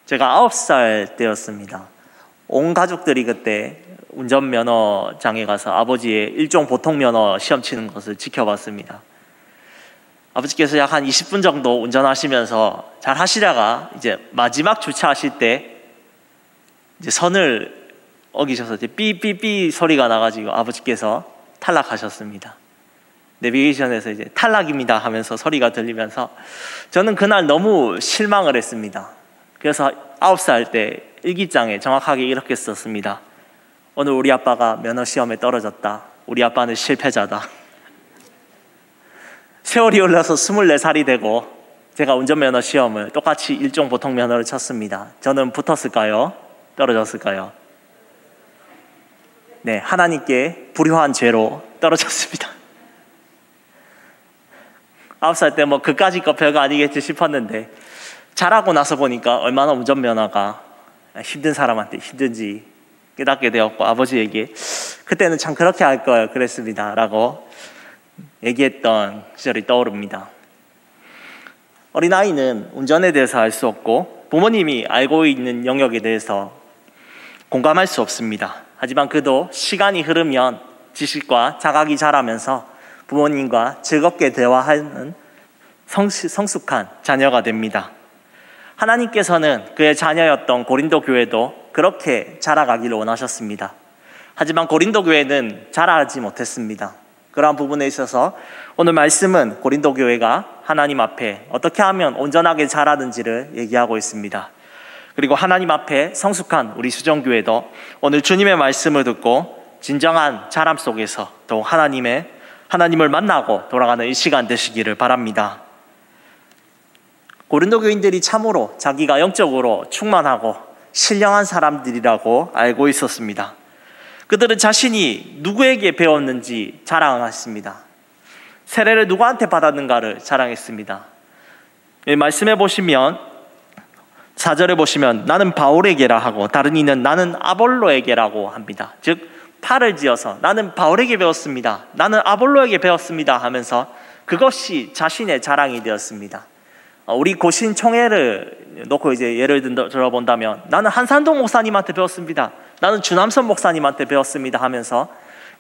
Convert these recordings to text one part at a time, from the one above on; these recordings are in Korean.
제가 9살 때였습니다. 온 가족들이 그때 운전면허장에 가서 아버지의 일종 보통면허 시험 치는 것을 지켜봤습니다. 아버지께서 약 한 20분 정도 운전하시면서 잘 하시다가 이제 마지막 주차하실 때 이제 선을 어기셔서 이제 삐삐삐 소리가 나가지고 아버지께서 탈락하셨습니다. 내비게이션에서 이제 탈락입니다 하면서 소리가 들리면서 저는 그날 너무 실망을 했습니다. 그래서 9살 때 일기장에 정확하게 이렇게 썼습니다. 오늘 우리 아빠가 면허시험에 떨어졌다. 우리 아빠는 실패자다. 세월이 흘러서 24살이 되고 제가 운전면허 시험을 똑같이 일종 보통면허를 쳤습니다. 저는 붙었을까요? 떨어졌을까요? 네, 하나님께 불효한 죄로 떨어졌습니다. 9살 때 뭐 그까짓 거 별거 아니겠지 싶었는데 자라고 나서 보니까 얼마나 운전면허가 힘든 사람한테 힘든지 깨닫게 되었고 아버지에게 그때는 참 그렇게 할 걸 그랬습니다 라고 얘기했던 시절이 떠오릅니다. 어린아이는 운전에 대해서 알 수 없고 부모님이 알고 있는 영역에 대해서 공감할 수 없습니다. 하지만 그도 시간이 흐르면 지식과 자각이 자라면서 부모님과 즐겁게 대화하는 성숙한 자녀가 됩니다. 하나님께서는 그의 자녀였던 고린도 교회도 그렇게 자라가기를 원하셨습니다. 하지만 고린도 교회는 자라지 못했습니다. 그러한 부분에 있어서 오늘 말씀은 고린도 교회가 하나님 앞에 어떻게 하면 온전하게 자라는지를 얘기하고 있습니다. 그리고 하나님 앞에 성숙한 우리 수정교회도 오늘 주님의 말씀을 듣고 진정한 자람 속에서 더욱 하나님을 만나고 돌아가는 이 시간 되시기를 바랍니다. 고린도 교인들이 참으로 자기가 영적으로 충만하고 신령한 사람들이라고 알고 있었습니다. 그들은 자신이 누구에게 배웠는지 자랑했습니다. 세례를 누구한테 받았는가를 자랑했습니다. 말씀해 보시면 4절에 보시면 나는 바울에게라 하고 다른 이는 나는 아볼로에게라고 합니다. 즉 팔을 지어서 나는 바울에게 배웠습니다. 나는 아볼로에게 배웠습니다 하면서 그것이 자신의 자랑이 되었습니다. 우리 고신 총회를 놓고 이제 예를 들어본다면 나는 한산동 목사님한테 배웠습니다. 나는 주남선 목사님한테 배웠습니다 하면서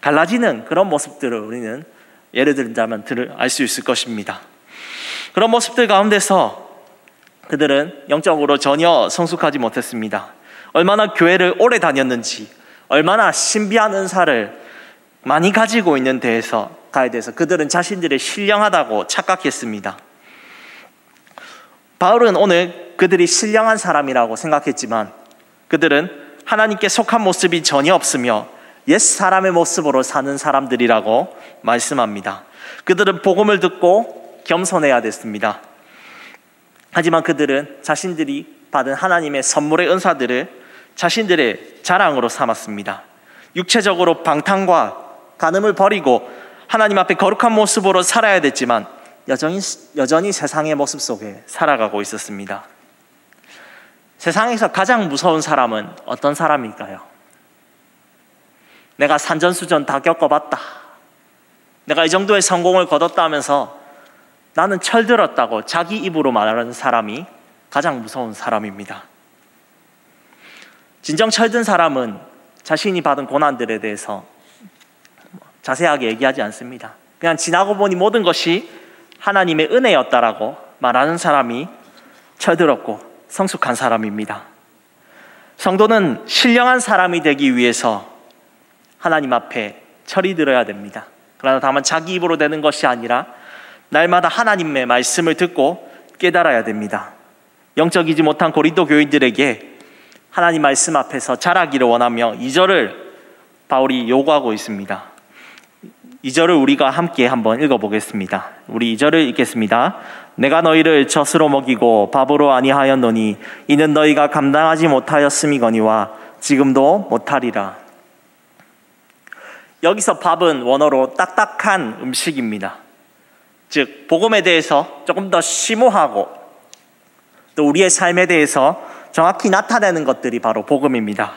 갈라지는 그런 모습들을 우리는 예를 들자면 알 수 있을 것입니다. 그런 모습들 가운데서 그들은 영적으로 전혀 성숙하지 못했습니다. 얼마나 교회를 오래 다녔는지 얼마나 신비한 은사를 많이 가지고 있는 가에 대해서 그들은 자신들이 신령하다고 착각했습니다. 바울은 오늘 그들이 신령한 사람이라고 생각했지만 그들은 하나님께 속한 모습이 전혀 없으며 옛 사람의 모습으로 사는 사람들이라고 말씀합니다. 그들은 복음을 듣고 겸손해야 됐습니다. 하지만 그들은 자신들이 받은 하나님의 선물의 은사들을 자신들의 자랑으로 삼았습니다. 육체적으로 방탕과 간음을 버리고 하나님 앞에 거룩한 모습으로 살아야 됐지만 여전히 세상의 모습 속에 살아가고 있었습니다. 세상에서 가장 무서운 사람은 어떤 사람일까요? 내가 산전수전 다 겪어봤다. 내가 이 정도의 성공을 거뒀다 하면서 나는 철들었다고 자기 입으로 말하는 사람이 가장 무서운 사람입니다. 진정 철든 사람은 자신이 받은 고난들에 대해서 자세하게 얘기하지 않습니다. 그냥 지나고 보니 모든 것이 하나님의 은혜였다라고 말하는 사람이 철들었고 성숙한 사람입니다. 성도는 신령한 사람이 되기 위해서 하나님 앞에 철이 들어야 됩니다. 그러나 다만 자기 입으로 되는 것이 아니라 날마다 하나님의 말씀을 듣고 깨달아야 됩니다. 영적이지 못한 고린도 교인들에게 하나님 말씀 앞에서 자라기를 원하며 2절을 바울이 요구하고 있습니다. 2절을 우리가 함께 한번 읽어보겠습니다. 우리 2절을 읽겠습니다. 내가 너희를 젖으로 먹이고 밥으로 아니하였노니 이는 너희가 감당하지 못하였음이거니와 지금도 못하리라. 여기서 밥은 원어로 딱딱한 음식입니다. 즉 복음에 대해서 조금 더 심오하고 또 우리의 삶에 대해서 정확히 나타내는 것들이 바로 복음입니다.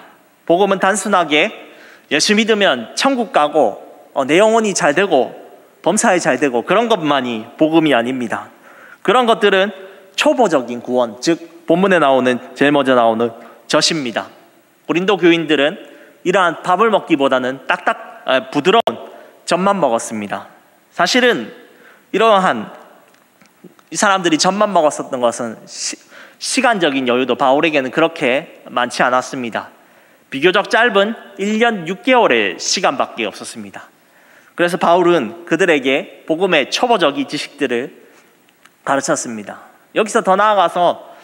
복음은 단순하게 예수 믿으면 천국 가고 내 영혼이 잘 되고 범사에 잘 되고 그런 것만이 복음이 아닙니다. 그런 것들은 초보적인 구원, 즉 본문에 나오는 제일 먼저 나오는 젖입니다. 고린도 교인들은 이러한 밥을 먹기보다는 부드러운 젖만 먹었습니다. 사실은 이러한 이 사람들이 젖만 먹었었던 것은 시간적인 여유도 바울에게는 그렇게 많지 않았습니다. 비교적 짧은 1년 6개월의 시간밖에 없었습니다. 그래서 바울은 그들에게 복음의 초보적인 지식들을 가르쳤습니다. 여기서 더 나아가서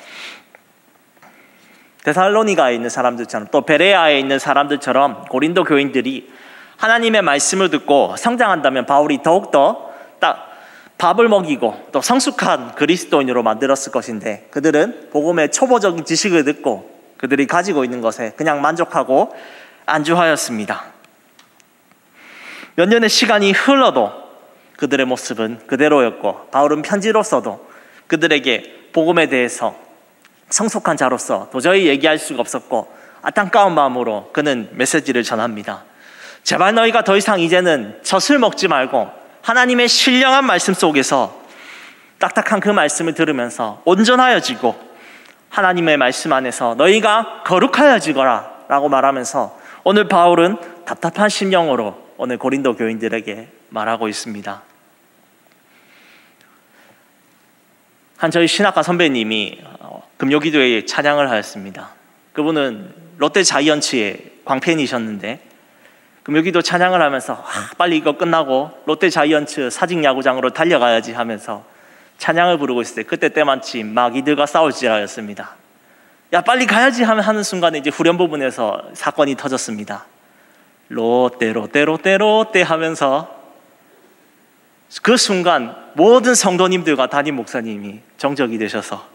데살로니가에 있는 사람들처럼 또 베레아에 있는 사람들처럼 고린도 교인들이 하나님의 말씀을 듣고 성장한다면 바울이 더욱더 밥을 먹이고 또 성숙한 그리스도인으로 만들었을 것인데, 그들은 복음의 초보적인 지식을 듣고 그들이 가지고 있는 것에 그냥 만족하고 안주하였습니다. 몇 년의 시간이 흘러도 그들의 모습은 그대로였고, 바울은 편지로서도 그들에게 복음에 대해서 성숙한 자로서 도저히 얘기할 수가 없었고, 안타까운 마음으로 그는 메시지를 전합니다. 제발 너희가 더 이상 이제는 젖을 먹지 말고 하나님의 신령한 말씀 속에서 딱딱한 그 말씀을 들으면서 온전하여지고 하나님의 말씀 안에서 너희가 거룩하여지거라 라고 말하면서 오늘 바울은 답답한 심령으로 오늘 고린도 교인들에게 말하고 있습니다. 한 저희 신학과 선배님이 금요기도회에 찬양을 하였습니다. 그분은 롯데 자이언츠의 광팬이셨는데 금요기도 찬양을 하면서 빨리 이거 끝나고 롯데 자이언츠 사직야구장으로 달려가야지 하면서 찬양을 부르고 있을 때 그때 때마침 마귀들과 싸울지라였습니다. 야 빨리 가야지 하는 순간에 이제 후렴 부분에서 사건이 터졌습니다. 롯데 하면서 그 순간 모든 성도님들과 담임 목사님이 정적이 되셔서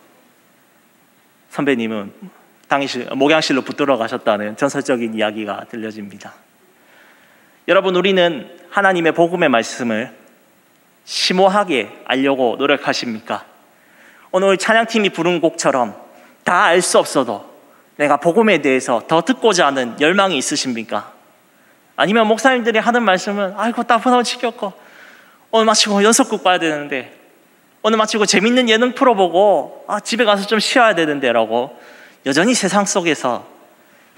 선배님은 목양실로 붙들어 가셨다는 전설적인 이야기가 들려집니다. 여러분, 우리는 하나님의 복음의 말씀을 심오하게 알려고 노력하십니까? 오늘 찬양팀이 부른 곡처럼 다 알 수 없어도 내가 복음에 대해서 더 듣고자 하는 열망이 있으십니까? 아니면 목사님들이 하는 말씀은 아이고 따분하고 지겹고 오늘 마치고 연속극 봐야 되는데, 오늘 마치고 재밌는 예능 프로 보고 집에 가서 좀 쉬어야 되는데 라고 여전히 세상 속에서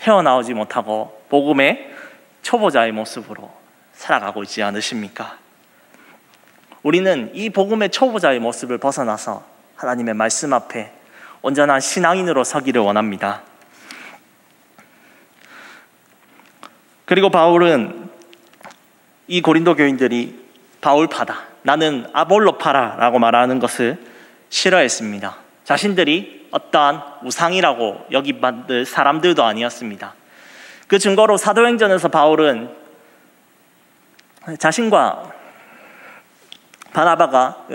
헤어나오지 못하고 복음의 초보자의 모습으로 살아가고 있지 않으십니까? 우리는 이 복음의 초보자의 모습을 벗어나서 하나님의 말씀 앞에 온전한 신앙인으로 서기를 원합니다. 그리고 바울은 이 고린도 교인들이 바울파다, 나는 아볼로파라 라고 말하는 것을 싫어했습니다. 자신들이 어떠한 우상이라고 여기받을 사람들도 아니었습니다. 그 증거로 사도행전에서 바울은 자신과 바나바가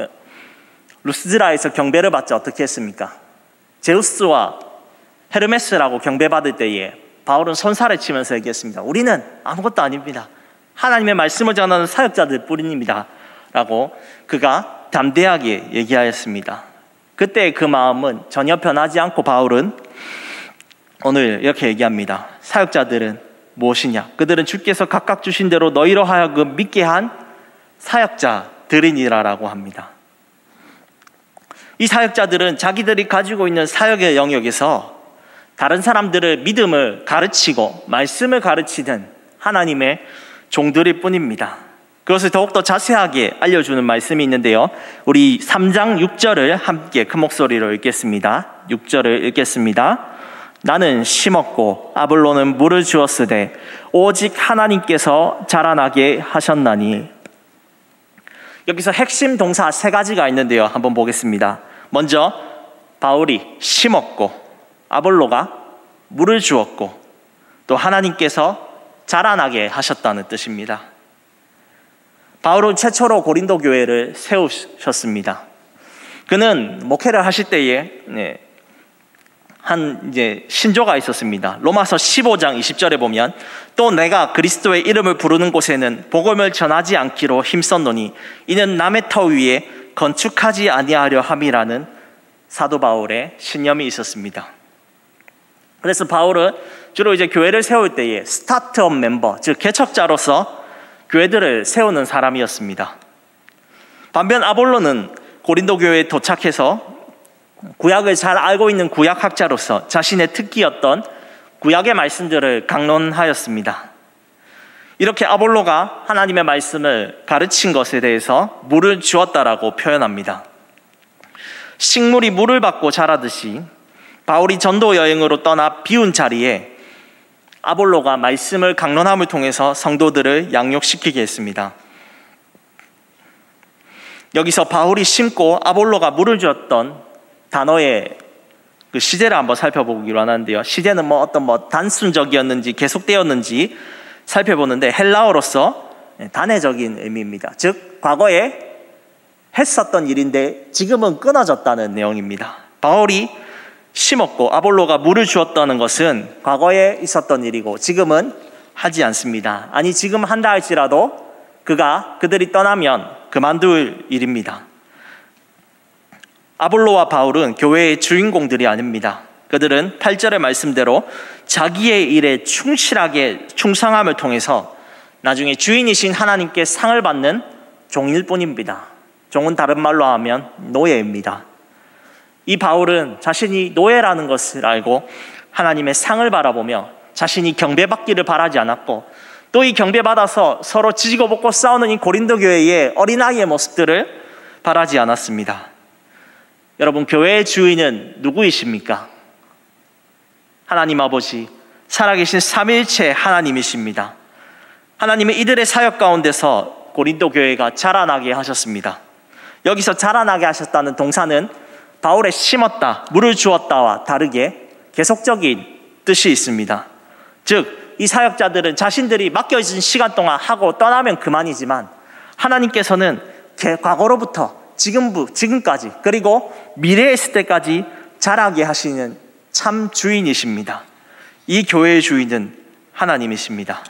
루스드라에서 경배를 받자 어떻게 했습니까? 제우스와 헤르메스라고 경배받을 때에 바울은 손살을 치면서 얘기했습니다. 우리는 아무것도 아닙니다. 하나님의 말씀을 전하는 사역자들 뿐입니다 라고 그가 담대하게 얘기하였습니다. 그때 그 마음은 전혀 변하지 않고 바울은 오늘 이렇게 얘기합니다. 사역자들은 무엇이냐? 그들은 주께서 각각 주신 대로 너희로 하여금 믿게 한 사역자들이니라라고 합니다. 이 사역자들은 자기들이 가지고 있는 사역의 영역에서 다른 사람들을 믿음을 가르치고 말씀을 가르치는 하나님의 종들일 뿐입니다. 그것을 더욱더 자세하게 알려주는 말씀이 있는데요, 우리 3장 6절을 함께 큰 목소리로 읽겠습니다. 6절을 읽겠습니다. 나는 심었고 아볼로는 물을 주었으되 오직 하나님께서 자라나게 하셨나니. 여기서 핵심 동사 세 가지가 있는데요, 한번 보겠습니다. 먼저 바울이 심었고 아볼로가 물을 주었고 또 하나님께서 자라나게 하셨다는 뜻입니다. 바울은 최초로 고린도 교회를 세우셨습니다. 그는 목회를 하실 때에 한 신조가 있었습니다. 로마서 15장 20절에 보면 또 내가 그리스도의 이름을 부르는 곳에는 복음을 전하지 않기로 힘썼노니 이는 남의 터 위에 건축하지 아니하려 함이라는 사도 바울의 신념이 있었습니다. 그래서 바울은 주로 교회를 세울 때에 스타트업 멤버, 즉 개척자로서 교회들을 세우는 사람이었습니다. 반면 아볼로는 고린도 교회에 도착해서 구약을 잘 알고 있는 구약학자로서 자신의 특기였던 구약의 말씀들을 강론하였습니다. 이렇게 아볼로가 하나님의 말씀을 가르친 것에 대해서 물을 주었다라고 표현합니다. 식물이 물을 받고 자라듯이 바울이 전도 여행으로 떠나 비운 자리에 아볼로가 말씀을 강론함을 통해서 성도들을 양육시키게 했습니다. 여기서 바울이 심고 아볼로가 물을 주었던 단어의 그 시제를 한번 살펴보기로 하는데요. 시제는 단순적이었는지 계속되었는지 살펴보는데 헬라어로서 단회적인 의미입니다. 즉 과거에 했었던 일인데 지금은 끊어졌다는 내용입니다. 바울이 심었고 아볼로가 물을 주었다는 것은 과거에 있었던 일이고 지금은 하지 않습니다. 아니 지금 한다 할지라도 그들이 떠나면 그만둘 일입니다. 아볼로와 바울은 교회의 주인공들이 아닙니다. 그들은 8절의 말씀대로 자기의 일에 충실하게 충성함을 통해서 나중에 주인이신 하나님께 상을 받는 종일 뿐입니다. 종은 다른 말로 하면 노예입니다. 이 바울은 자신이 노예라는 것을 알고 하나님의 상을 바라보며 자신이 경배받기를 바라지 않았고 또 이 경배받아서 서로 지지고 볶고 싸우는 이 고린도 교회의 어린아이의 모습들을 바라지 않았습니다. 여러분, 교회의 주인은 누구이십니까? 하나님 아버지, 살아계신 삼위일체 하나님이십니다. 하나님은 이들의 사역 가운데서 고린도 교회가 자라나게 하셨습니다. 여기서 자라나게 하셨다는 동사는 바울의 심었다, 물을 주었다와 다르게 계속적인 뜻이 있습니다. 즉, 이 사역자들은 자신들이 맡겨진 시간 동안 하고 떠나면 그만이지만 하나님께서는 과거로부터 지금까지 그리고 미래에 있을 때까지 자라게 하시는 참 주인이십니다. 이 교회의 주인은 하나님이십니다.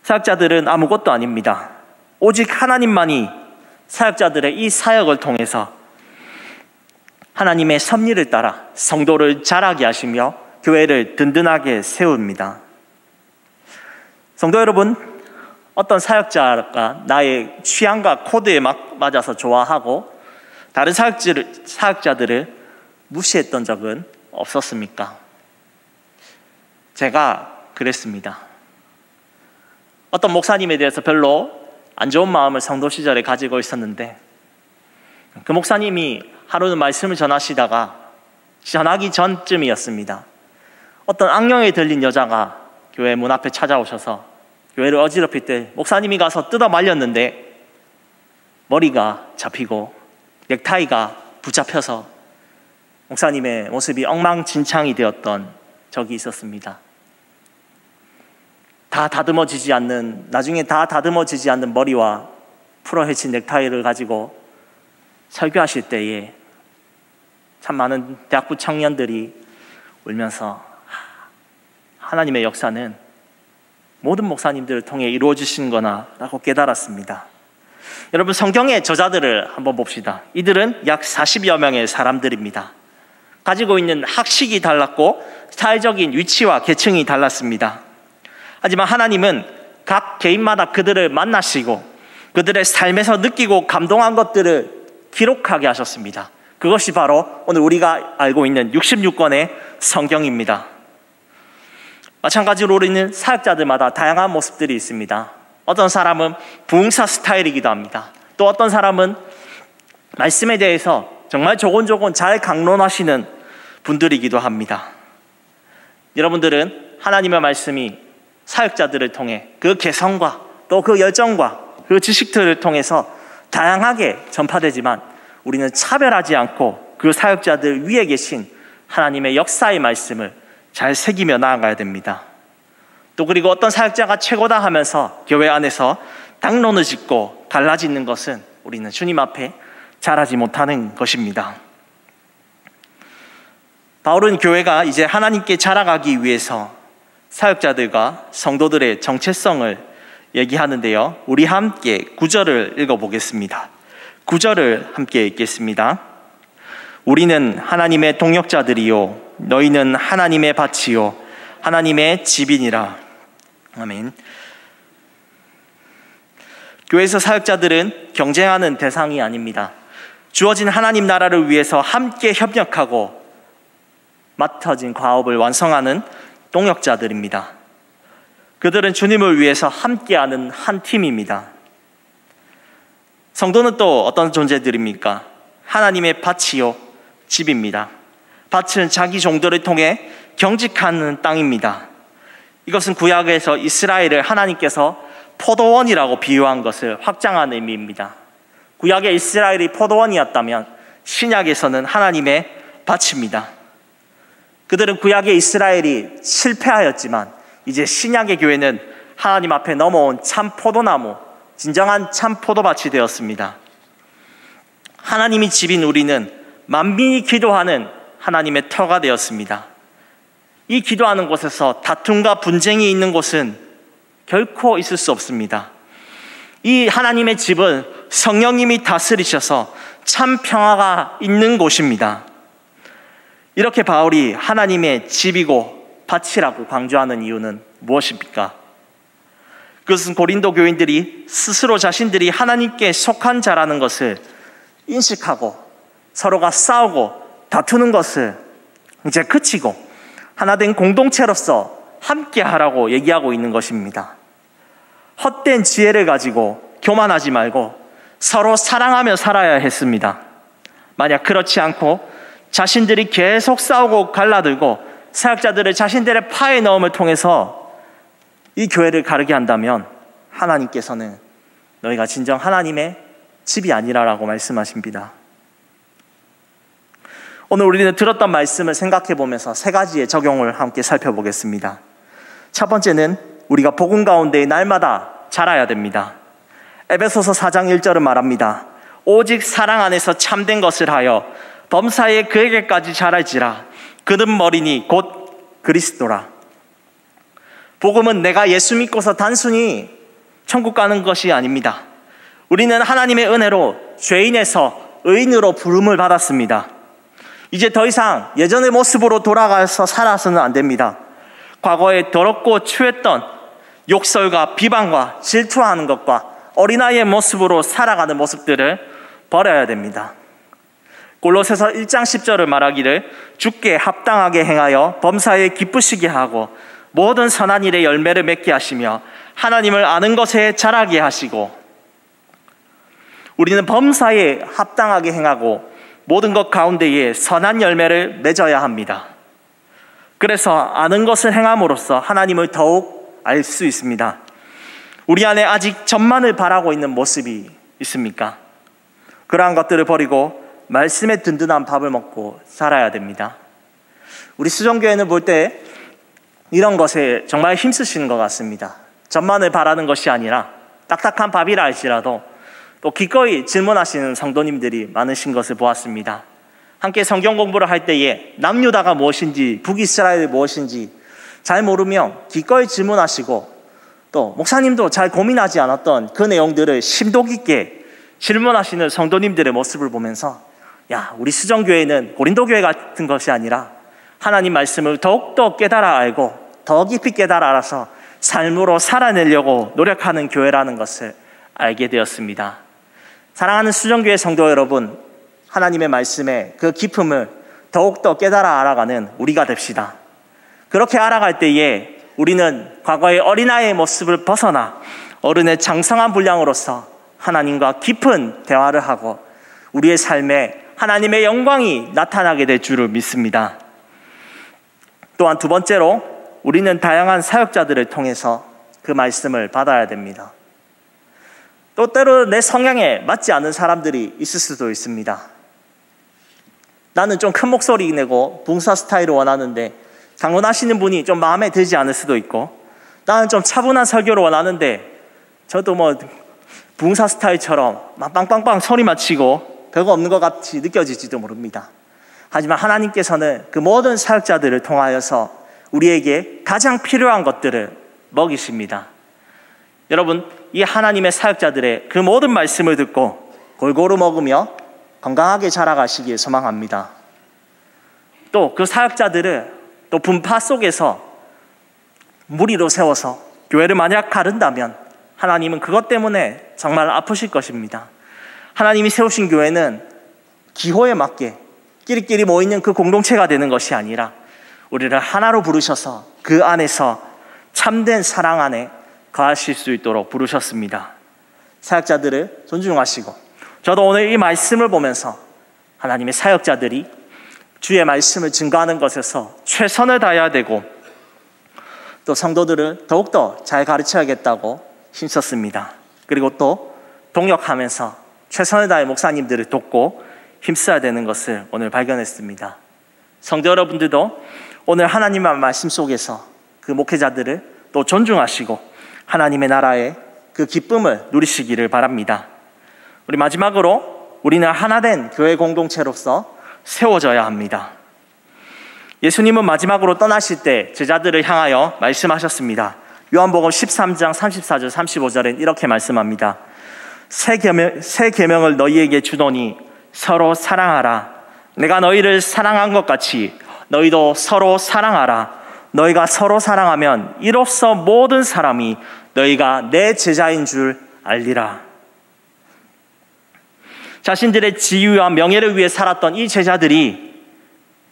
사역자들은 아무것도 아닙니다. 오직 하나님만이 사역자들의 이 사역을 통해서 하나님의 섭리를 따라 성도를 자라게 하시며 교회를 든든하게 세웁니다. 성도 여러분, 어떤 사역자가 나의 취향과 코드에 맞아서 좋아하고 다른 사역자들을 무시했던 적은 없었습니까? 제가 그랬습니다. 어떤 목사님에 대해서 별로 안 좋은 마음을 성도 시절에 가지고 있었는데 그 목사님이 하루는 말씀을 전하기 전쯤이었습니다. 어떤 악령에 들린 여자가 교회 문 앞에 찾아오셔서 교회를 어지럽힐 때 목사님이 가서 뜯어 말렸는데 머리가 잡히고 넥타이가 붙잡혀서 목사님의 모습이 엉망진창이 되었던 적이 있었습니다. 나중에 다 다듬어지지 않는 머리와 풀어헤친 넥타이를 가지고 설교하실 때에 참 많은 대학부 청년들이 울면서 하나님의 역사는 모든 목사님들을 통해 이루어지신 거나 라고 깨달았습니다. 여러분, 성경의 저자들을 한번 봅시다. 이들은 약 40여 명의 사람들입니다. 가지고 있는 학식이 달랐고 사회적인 위치와 계층이 달랐습니다. 하지만 하나님은 각 개인마다 그들을 만나시고 그들의 삶에서 느끼고 감동한 것들을 기록하게 하셨습니다. 그것이 바로 오늘 우리가 알고 있는 66권의 성경입니다. 마찬가지로 우리는 사역자들마다 다양한 모습들이 있습니다. 어떤 사람은 부흥사 스타일이기도 합니다. 또 어떤 사람은 말씀에 대해서 정말 조곤조곤 잘 강론하시는 분들이기도 합니다. 여러분들은 하나님의 말씀이 사역자들을 통해 그 개성과 또 그 열정과 그 지식들을 통해서 다양하게 전파되지만 우리는 차별하지 않고 그 사역자들 위에 계신 하나님의 역사의 말씀을 잘 새기며 나아가야 됩니다. 또 그리고 어떤 사역자가 최고다 하면서 교회 안에서 당론을 짓고 갈라지는 것은 우리는 주님 앞에 잘하지 못하는 것입니다. 바울은 교회가 이제 하나님께 자라가기 위해서 사역자들과 성도들의 정체성을 얘기하는데요. 우리 함께 9절을 읽어보겠습니다. 9절을 함께 읽겠습니다. 우리는 하나님의 동역자들이요 너희는 하나님의 밭이요 하나님의 집이니라. 아멘. 교회에서 사역자들은 경쟁하는 대상이 아닙니다. 주어진 하나님 나라를 위해서 함께 협력하고 맡아진 과업을 완성하는 동역자들입니다. 그들은 주님을 위해서 함께하는 한 팀입니다. 성도는 또 어떤 존재들입니까? 하나님의 밭이요, 집입니다. 밭은 자기 종들을 통해 경직하는 땅입니다. 이것은 구약에서 이스라엘을 하나님께서 포도원이라고 비유한 것을 확장한 의미입니다. 구약의 이스라엘이 포도원이었다면 신약에서는 하나님의 밭입니다. 그들은 구약의 이스라엘이 실패하였지만 이제 신약의 교회는 하나님 앞에 넘어온 참 포도나무, 진정한 참 포도밭이 되었습니다. 하나님이 집인 우리는 만민이 기도하는 하나님의 터가 되었습니다. 이 기도하는 곳에서 다툼과 분쟁이 있는 곳은 결코 있을 수 없습니다. 이 하나님의 집은 성령님이 다스리셔서 참 평화가 있는 곳입니다. 이렇게 바울이 하나님의 집이고 밭이라고 강조하는 이유는 무엇입니까? 그것은 고린도 교인들이 스스로 자신들이 하나님께 속한 자라는 것을 인식하고 서로가 싸우고 다투는 것을 이제 그치고 하나된 공동체로서 함께하라고 얘기하고 있는 것입니다. 헛된 지혜를 가지고 교만하지 말고 서로 사랑하며 살아야 했습니다. 만약 그렇지 않고 자신들이 계속 싸우고 갈라들고 사역자들을 자신들의 파에 넣음을 통해서 이 교회를 가르게 한다면 하나님께서는 너희가 진정 하나님의 집이 아니라라고 말씀하십니다. 오늘 우리는 들었던 말씀을 생각해 보면서 세 가지의 적용을 함께 살펴보겠습니다. 첫 번째는 우리가 복음 가운데 날마다 자라야 됩니다. 에베소서 4장 1절은 말합니다. 오직 사랑 안에서 참된 것을 하여 범사에 그에게까지 자랄지라. 그는 머리니 곧 그리스도라. 복음은 내가 예수 믿고서 단순히 천국 가는 것이 아닙니다. 우리는 하나님의 은혜로 죄인에서 의인으로 부름을 받았습니다. 이제 더 이상 예전의 모습으로 돌아가서 살아서는 안 됩니다. 과거에 더럽고 추했던 욕설과 비방과 질투하는 것과 어린아이의 모습으로 살아가는 모습들을 버려야 됩니다. 골로새서 1장 10절을 말하기를 주께 합당하게 행하여 범사에 기쁘시게 하고 모든 선한 일의 열매를 맺게 하시며 하나님을 아는 것에 자라게 하시고. 우리는 범사에 합당하게 행하고 모든 것 가운데에 선한 열매를 맺어야 합니다. 그래서 아는 것을 행함으로써 하나님을 더욱 알 수 있습니다. 우리 안에 아직 전만을 바라고 있는 모습이 있습니까? 그러한 것들을 버리고 말씀의 든든한 밥을 먹고 살아야 됩니다. 우리 수정교회는 볼 때 이런 것에 정말 힘쓰시는 것 같습니다. 전만을 바라는 것이 아니라 딱딱한 밥이라 할지라도 또 기꺼이 질문하시는 성도님들이 많으신 것을 보았습니다. 함께 성경 공부를 할 때에 남유다가 무엇인지 북이스라엘이 무엇인지 잘 모르면 기꺼이 질문하시고 또 목사님도 잘 고민하지 않았던 그 내용들을 심도 깊게 질문하시는 성도님들의 모습을 보면서 야, 우리 수정교회는 고린도교회 같은 것이 아니라 하나님 말씀을 더욱더 깨달아 알고 더 깊이 깨달아 알아서 삶으로 살아내려고 노력하는 교회라는 것을 알게 되었습니다. 사랑하는 수정교회 성도 여러분, 하나님의 말씀의 그 깊음을 더욱더 깨달아 알아가는 우리가 됩시다. 그렇게 알아갈 때에 우리는 과거의 어린아이의 모습을 벗어나 어른의 장성한 분량으로서 하나님과 깊은 대화를 하고 우리의 삶에 하나님의 영광이 나타나게 될 줄을 믿습니다. 또한 두 번째로 우리는 다양한 사역자들을 통해서 그 말씀을 받아야 됩니다. 또 때로 내 성향에 맞지 않는 사람들이 있을 수도 있습니다. 나는 좀 큰 목소리 내고 봉사 스타일을 원하는데 강론하시는 분이 좀 마음에 들지 않을 수도 있고, 나는 좀 차분한 설교를 원하는데 저도 봉사 스타일처럼 막 빵빵빵 소리만 치고 별거 없는 것 같이 느껴질지도 모릅니다. 하지만 하나님께서는 그 모든 사역자들을 통하여서 우리에게 가장 필요한 것들을 먹이십니다. 여러분, 이 하나님의 사역자들의 그 모든 말씀을 듣고 골고루 먹으며 건강하게 자라가시길 소망합니다. 또 그 사역자들을 또 분파 속에서 무리로 세워서 교회를 만약 가른다면 하나님은 그것 때문에 정말 아프실 것입니다. 하나님이 세우신 교회는 기호에 맞게 끼리끼리 모이는 그 공동체가 되는 것이 아니라 우리를 하나로 부르셔서 그 안에서 참된 사랑 안에 거하실 수 있도록 부르셨습니다. 사역자들을 존중하시고, 저도 오늘 이 말씀을 보면서 하나님의 사역자들이 주의 말씀을 증거하는 것에서 최선을 다해야 되고, 또 성도들을 더욱더 잘 가르쳐야겠다고 힘썼습니다. 그리고 또 동역하면서 최선을 다해 목사님들을 돕고 힘써야 되는 것을 오늘 발견했습니다. 성도 여러분들도 오늘 하나님의 말씀 속에서 그 목회자들을 또 존중하시고 하나님의 나라의 그 기쁨을 누리시기를 바랍니다. 우리 마지막으로 우리는 하나된 교회 공동체로서 세워져야 합니다. 예수님은 마지막으로 떠나실 때 제자들을 향하여 말씀하셨습니다. 요한복음 13장 34절 35절엔 이렇게 말씀합니다. 새 계명을 너희에게 주노니 서로 사랑하라. 내가 너희를 사랑한 것 같이 너희도 서로 사랑하라. 너희가 서로 사랑하면 이로써 모든 사람이 너희가 내 제자인 줄 알리라. 자신들의 지위와 명예를 위해 살았던 이 제자들이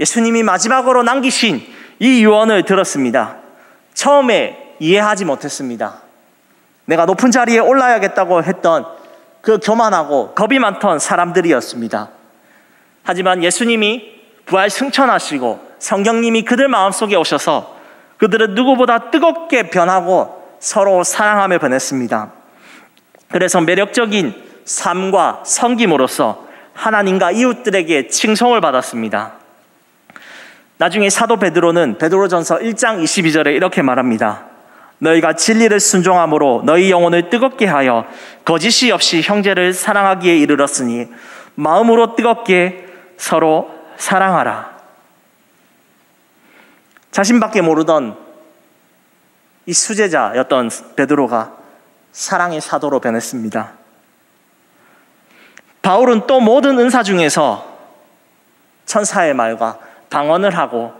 예수님이 마지막으로 남기신 이 유언을 들었습니다. 처음에 이해하지 못했습니다. 내가 높은 자리에 올라야겠다고 했던 그 교만하고 겁이 많던 사람들이었습니다. 하지만 예수님이 부활 승천하시고 성령님이 그들 마음속에 오셔서 그들은 누구보다 뜨겁게 변하고 서로 사랑하며 변했습니다. 그래서 매력적인 삶과 섬김으로써 하나님과 이웃들에게 칭송을 받았습니다. 나중에 사도 베드로는 베드로전서 1장 22절에 이렇게 말합니다. 너희가 진리를 순종함으로 너희 영혼을 뜨겁게 하여 거짓이 없이 형제를 사랑하기에 이르렀으니 마음으로 뜨겁게 서로 사랑하라. 자신밖에 모르던 이 수제자였던 베드로가 사랑의 사도로 변했습니다. 바울은 또 모든 은사 중에서 천사의 말과 방언을 하고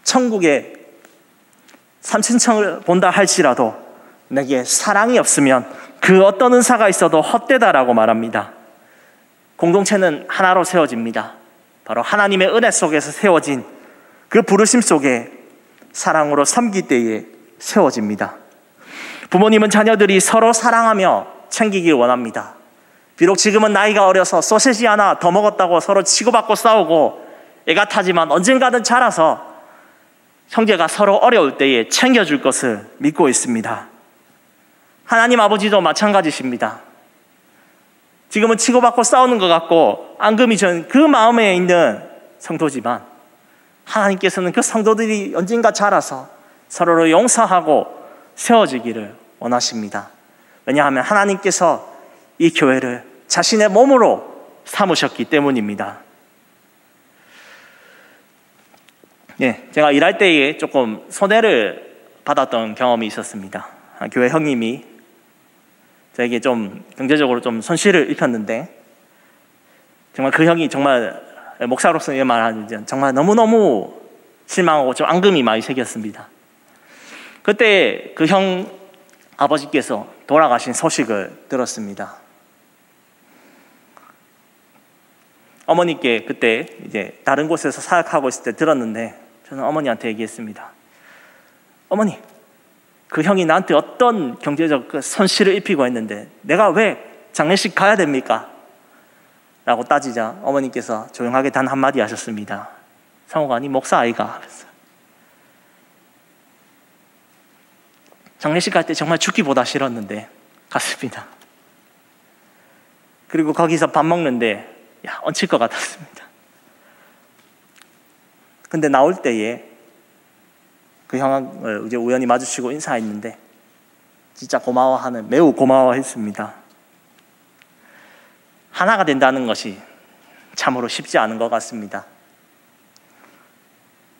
천국의 삼층청을 본다 할지라도 내게 사랑이 없으면 그 어떤 은사가 있어도 헛되다라고 말합니다. 공동체는 하나로 세워집니다. 바로 하나님의 은혜 속에서 세워진 그 부르심 속에 사랑으로 섬길 때에 세워집니다. 부모님은 자녀들이 서로 사랑하며 챙기길 원합니다. 비록 지금은 나이가 어려서 소시지 하나 더 먹었다고 서로 치고받고 싸우고 애가 타지만 언젠가는 자라서 형제가 서로 어려울 때에 챙겨줄 것을 믿고 있습니다. 하나님 아버지도 마찬가지십니다. 지금은 치고받고 싸우는 것 같고 앙금이 전 그 마음에 있는 성도지만 하나님께서는 그 성도들이 언젠가 자라서 서로를 용서하고 세워지기를 원하십니다. 왜냐하면 하나님께서 이 교회를 자신의 몸으로 삼으셨기 때문입니다. 제가 일할 때에 조금 손해를 받았던 경험이 있었습니다. 교회 형님이 저에게 좀 경제적으로 좀 손실을 입혔는데 정말 그 형이 정말 목사로서 이 말하는 정말 너무너무 실망하고 좀 앙금이 많이 새겼습니다. 그때 그 형 아버지께서 돌아가신 소식을 들었습니다. 어머니께 그때 이제 다른 곳에서 사역하고 있을 때 들었는데 저는 어머니한테 얘기했습니다. 어머니, 그 형이 나한테 어떤 경제적 손실을 입히고 했는데 내가 왜 장례식 가야 됩니까? 라고 따지자 어머니께서 조용하게 단 한마디 하셨습니다. 상호가 아니 목사 아이가. 장례식 갈 때 정말 죽기보다 싫었는데 갔습니다. 그리고 거기서 밥 먹는데 얹힐 것 같았습니다. 근데 나올 때에 그 형을 이제 우연히 마주치고 인사했는데 진짜 매우 고마워했습니다. 하나가 된다는 것이 참으로 쉽지 않은 것 같습니다.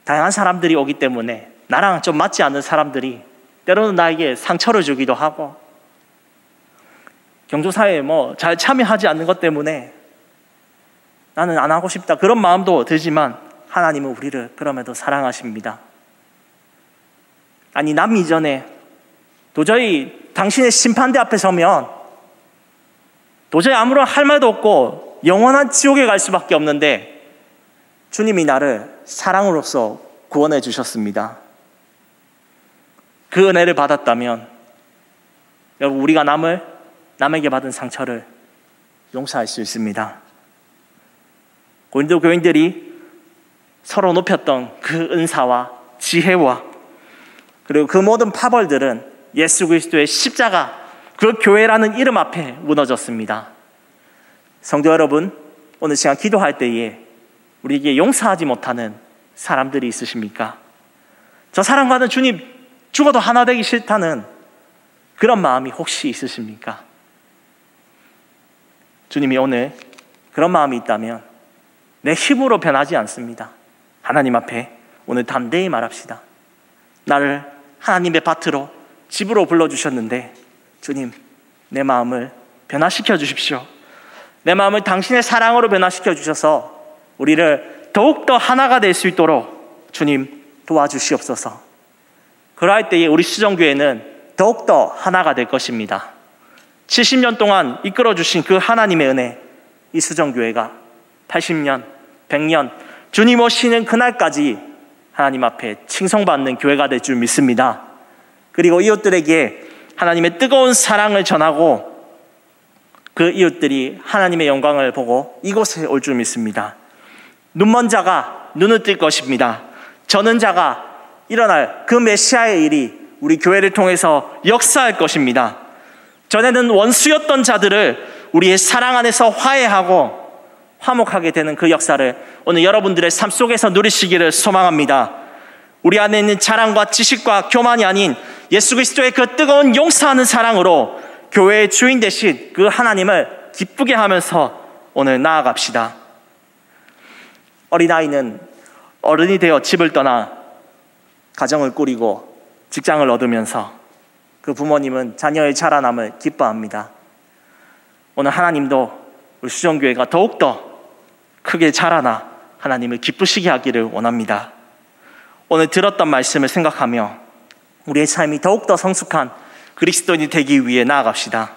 다양한 사람들이 오기 때문에 나랑 좀 맞지 않는 사람들이 때로는 나에게 상처를 주기도 하고 경조사에 잘 참여하지 않는 것 때문에 나는 안 하고 싶다 그런 마음도 들지만 하나님은 우리를 그럼에도 사랑하십니다. 아니 남 이전에 도저히 당신의 심판대 앞에 서면 도저히 아무런 할 말도 없고 죽고 영원한 지옥에 갈 수밖에 없는데 주님이 나를 사랑으로서 구원해 주셨습니다. 그 은혜를 받았다면 여러분, 우리가 남에게 받은 상처를 용서할 수 있습니다. 고린도 교인들이 서로 높였던 그 은사와 지혜와 그리고 그 모든 파벌들은 예수 그리스도의 십자가, 그 교회라는 이름 앞에 무너졌습니다. 성도 여러분, 오늘 시간 기도할 때에 우리에게 용서하지 못하는 사람들이 있으십니까? 저 사람과는 주님 죽어도 하나 되기 싫다는 그런 마음이 혹시 있으십니까? 주님이 오늘 그런 마음이 있다면 내 힘으로 변하지 않습니다. 하나님 앞에 오늘 담대히 말합시다. 나를 하나님의 밭으로, 집으로 불러주셨는데 주님, 내 마음을 변화시켜 주십시오. 내 마음을 당신의 사랑으로 변화시켜 주셔서 우리를 더욱더 하나가 될 수 있도록 주님 도와주시옵소서. 그러할 때에 우리 수정교회는 더욱더 하나가 될 것입니다. 70년 동안 이끌어주신 그 하나님의 은혜, 이 수정교회가 80년, 100년 주님 오시는 그날까지 하나님 앞에 칭송받는 교회가 될 줄 믿습니다. 그리고 이웃들에게 하나님의 뜨거운 사랑을 전하고 그 이웃들이 하나님의 영광을 보고 이곳에 올 줄 믿습니다. 눈먼 자가 눈을 뜰 것입니다. 저는 자가 일어날 그 메시아의 일이 우리 교회를 통해서 역사할 것입니다. 전에는 원수였던 자들을 우리의 사랑 안에서 화해하고 화목하게 되는 그 역사를 오늘 여러분들의 삶 속에서 누리시기를 소망합니다. 우리 안에 있는 자랑과 지식과 교만이 아닌 예수 그리스도의 그 뜨거운 용서하는 사랑으로 교회의 주인 되신 그 하나님을 기쁘게 하면서 오늘 나아갑시다. 어린아이는 어른이 되어 집을 떠나 가정을 꾸리고 직장을 얻으면서 그 부모님은 자녀의 자라남을 기뻐합니다. 오늘 하나님도 우리 수정교회가 더욱더 크게 자라나 하나님을 기쁘시게 하기를 원합니다. 오늘 들었던 말씀을 생각하며 우리의 삶이 더욱더 성숙한 그리스도인이 되기 위해 나아갑시다.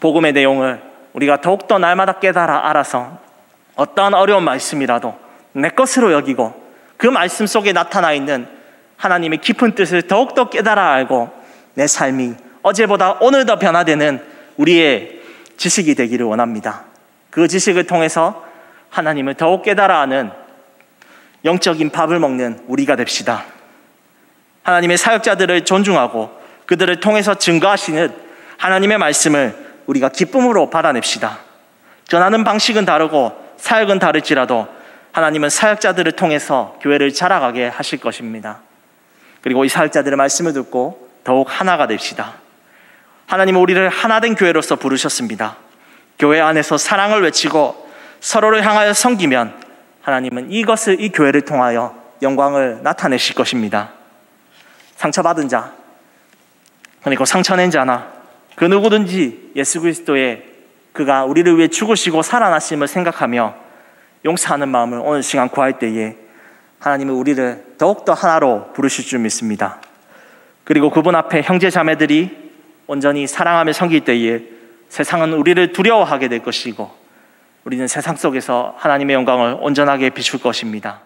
복음의 내용을 우리가 더욱더 날마다 깨달아 알아서 어떠한 어려운 말씀이라도 내 것으로 여기고 그 말씀 속에 나타나 있는 하나님의 깊은 뜻을 더욱더 깨달아 알고 내 삶이 어제보다 오늘 더 변화되는 우리의 지식이 되기를 원합니다. 그 지식을 통해서 하나님을 더욱 깨달아 아는 영적인 밥을 먹는 우리가 됩시다. 하나님의 사역자들을 존중하고 그들을 통해서 증거하시는 하나님의 말씀을 우리가 기쁨으로 받아냅시다. 전하는 방식은 다르고 사역은 다를지라도 하나님은 사역자들을 통해서 교회를 자라가게 하실 것입니다. 그리고 이 사역자들의 말씀을 듣고 더욱 하나가 됩시다. 하나님은 우리를 하나된 교회로서 부르셨습니다. 교회 안에서 사랑을 외치고 서로를 향하여 섬기면 하나님은 이 교회를 통하여 영광을 나타내실 것입니다. 상처받은 자, 그리고 상처낸 자나 그 누구든지 예수 그리스도의 그가 우리를 위해 죽으시고 살아나심을 생각하며 용서하는 마음을 오늘 시간 구할 때에 하나님은 우리를 더욱더 하나로 부르실 줄 믿습니다. 그리고 그분 앞에 형제 자매들이 온전히 사랑하며 섬길 때에 세상은 우리를 두려워하게 될 것이고 우리는 세상 속에서 하나님의 영광을 온전하게 비출 것입니다.